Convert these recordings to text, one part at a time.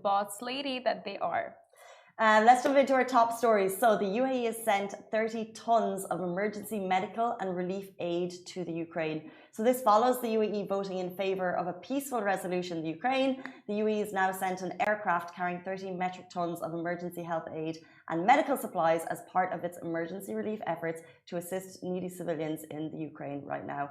boss lady that they are. Let's jump into our top stories. So the UAE has sent 30 tons of emergency medical and relief aid to the Ukraine. So this follows the UAE voting in favor of a peaceful resolution in the Ukraine. The UAE has now sent an aircraft carrying 30 metric tons of emergency health aid and medical supplies as part of its emergency relief efforts to assist needy civilians in the Ukraine right now.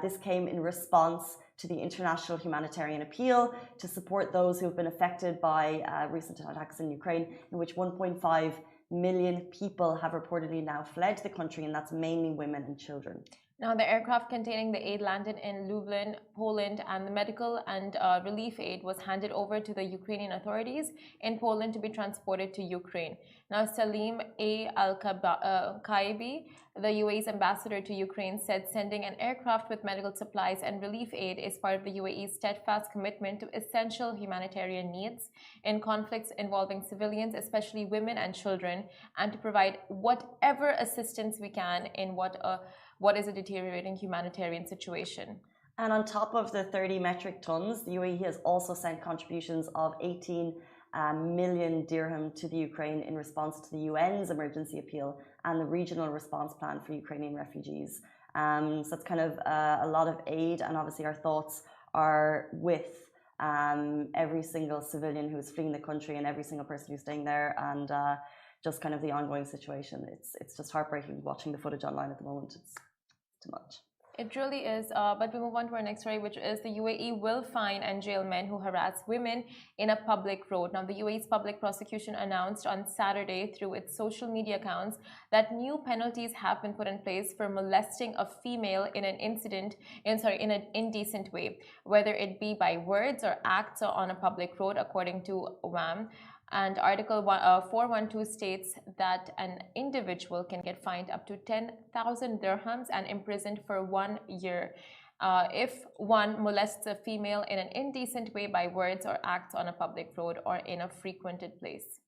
This came in response to the international humanitarian appeal to support those who have been affected by recent attacks in Ukraine, in which 1.5 million people have reportedly now fled the country, and that's mainly women and children. Now, the aircraft containing the aid landed in Lovin, Poland, and the medical and relief aid was handed over to the Ukrainian authorities in Poland to be transported to Ukraine. Now, Salim A. Al-Kaibi, the UAE's ambassador to Ukraine, said sending an aircraft with medical supplies and relief aid is part of the UAE's steadfast commitment to essential humanitarian needs in conflicts involving civilians, especially women and children, and to provide whatever assistance we can in what is a deteriorating humanitarian situation. And on top of the 30 metric tons, the UAE has also sent contributions of 18 million dirham to the Ukraine in response to the UN's emergency appeal and the regional response plan for Ukrainian refugees. So it's kind of a lot of aid, and obviously our thoughts are with every single civilian who's fleeing the country and every single person who's staying there, and just kind of the ongoing situation. It's just heartbreaking watching the footage online at the moment. It's too much. It really is, but we move on to our next story, which is the UAE will fine and jail men who harass women in a public road. Now, the UAE's public prosecution announced on Saturday through its social media accounts that new penalties have been put in place for molesting a female in an indecent way, whether it be by words or acts on a public road, according to WAM. And Article 412 states that an individual can get fined up to 10,000 dirhams and imprisoned for 1 year if one molests a female in an indecent way by words or acts on a public road or in a frequented place.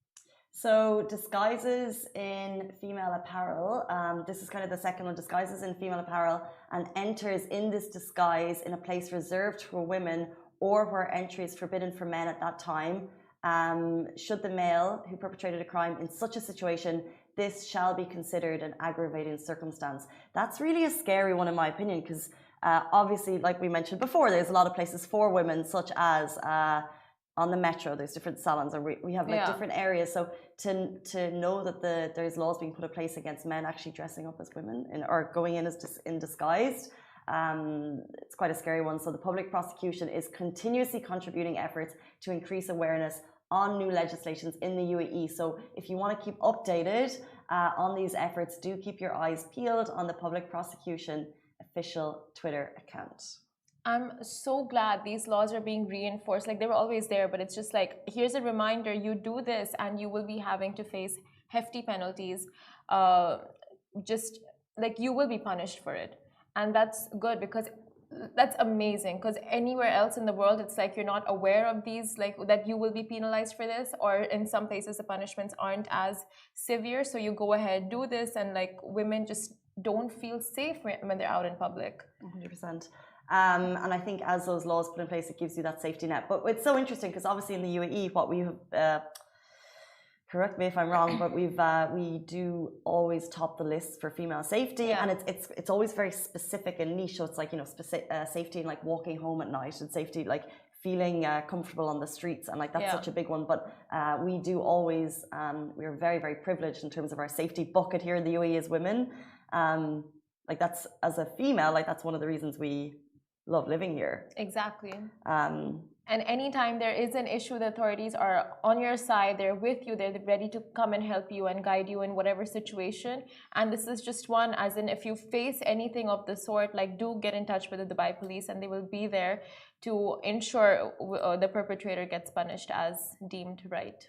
So disguises in female apparel, this is kind of the second one, disguises in female apparel and enters in this disguise in a place reserved for women or where entry is forbidden for men at that time. Should the male who perpetrated a crime in such a situation, this shall be considered an aggravating circumstance. That's really a scary one in my opinion, because obviously, like we mentioned before, there's a lot of places for women, such as on the metro, there's different salons, or we have like different areas. So to know that there's laws being put in place against men actually dressing up as women or going in as in disguised, it's quite a scary one. So the public prosecution is continuously contributing efforts to increase awareness on new legislations in the UAE. So if you want to keep updated on these efforts, do keep your eyes peeled on the public prosecution official Twitter account. I'm so glad these laws are being reinforced. Like, they were always there, but it's just like, here's a reminder, you do this and you will be having to face hefty penalties. Just like, you will be punished for it. And that's good, because that's amazing, because anywhere else in the world, it's like you're not aware of these, like that you will be penalized for this, or in some places the punishments aren't as severe. So you go ahead, do this, and like women just don't feel safe when they're out in public. 100%. And I think as those laws put in place, it gives you that safety net. But it's so interesting because obviously in the UAE, what we have, correct me if I'm wrong, but we do always top the list for female safety, and it's always very specific and niche. So it's like, you know, safety in like walking home at night, and safety like feeling comfortable on the streets, and like that's such a big one. But we do always we're very, very privileged in terms of our safety bucket here in the UAE as women. Like that's, as a female, like that's one of the reasons we love living here. Exactly. And anytime there is an issue, the authorities are on your side, they're with you, they're ready to come and help you and guide you in whatever situation. And this is just one, as in if you face anything of the sort, like do get in touch with the Dubai police, and they will be there to ensure the perpetrator gets punished as deemed right.